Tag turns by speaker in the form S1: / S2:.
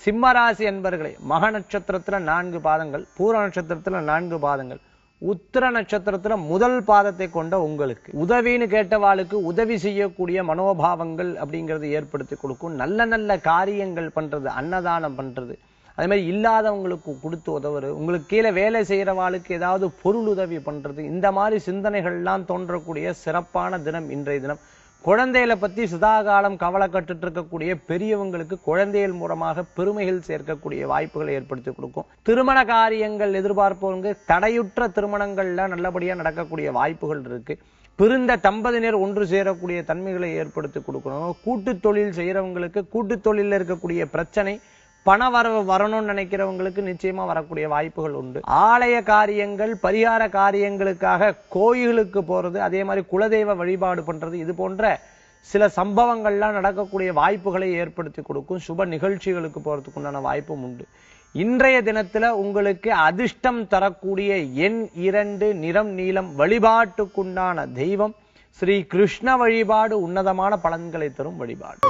S1: சிம்மராசி என்பர்களே, மக நட்சத்திரத்துல 4 பாதங்கள், பூர நட்சத்திரத்துல 4 பாதங்கள், உத்திர நட்சத்திரத்துல முதல் பாதத்தை கொண்ட உங்களுக்கு உதவின்னு கேட்டவாளுக்கு உதவி செய்யக்கூடிய மனோபாவங்கள் அப்படிங்கிறது ஏற்படுத்தி கொடுக்கும். நல்ல நல்ல காரியங்கள் பண்றது, அன்னதானம் பண்றது, அதே மாதிரி இல்லாதவங்களுக்கு கொடுத்து உதவுறது, உங்களுக்கு கீழே வேலை செய்யறவாளுக்கு ஏதாவது பொருள் உதவி பண்றது, இந்த மாதிரி சிந்தனைகள்லாம் தோன்றக்கூடிய சிறப்பான தினம் இன்றைய தினம். குழந்தைகளை பத்தி சதாகாலம் கவலை கட்டுட்டு இருக்கக்கூடிய பெரியவங்களுக்கு குழந்தைகள் மூலமாக பெருமைகள் சேர்க்கக்கூடிய வாய்ப்புகளை ஏற்படுத்தி கொடுக்கும். திருமண காரியங்கள் எதிர்பார்ப்பவங்க தடையுற்ற திருமணங்கள்ல நல்லபடியா நடக்கக்கூடிய வாய்ப்புகள் இருக்கு. பிரிந்த தம்பதியினர் ஒன்று சேரக்கூடிய தன்மைகளை ஏற்படுத்தி கொடுக்கணும். கூட்டு தொழில் செய்யறவங்களுக்கு கூட்டு தொழில இருக்கக்கூடிய பிரச்சனை பண வரவு வரணும்னு நினைக்கிறவங்களுக்கு நிச்சயமா வரக்கூடிய வாய்ப்புகள் உண்டு. ஆலய காரியங்கள், பரிகார காரியங்களுக்காக கோயிலுக்கு போறது, அதே மாதிரி குலதெய்வ வழிபாடு பண்றது, இது போன்ற சில சம்பவங்கள்லாம் நடக்கக்கூடிய வாய்ப்புகளை ஏற்படுத்தி கொடுக்கும். சுப நிகழ்ச்சிகளுக்கு போறதுக்கு உண்டான வாய்ப்பும் உண்டு. இன்றைய தினத்துல உங்களுக்கு அதிர்ஷ்டம் தரக்கூடிய எண் 2, நிறம் நீலம், வழிபாட்டுக்குண்டான தெய்வம் ஸ்ரீ கிருஷ்ண வழிபாடு உன்னதமான பலன்களை தரும் வழிபாடு.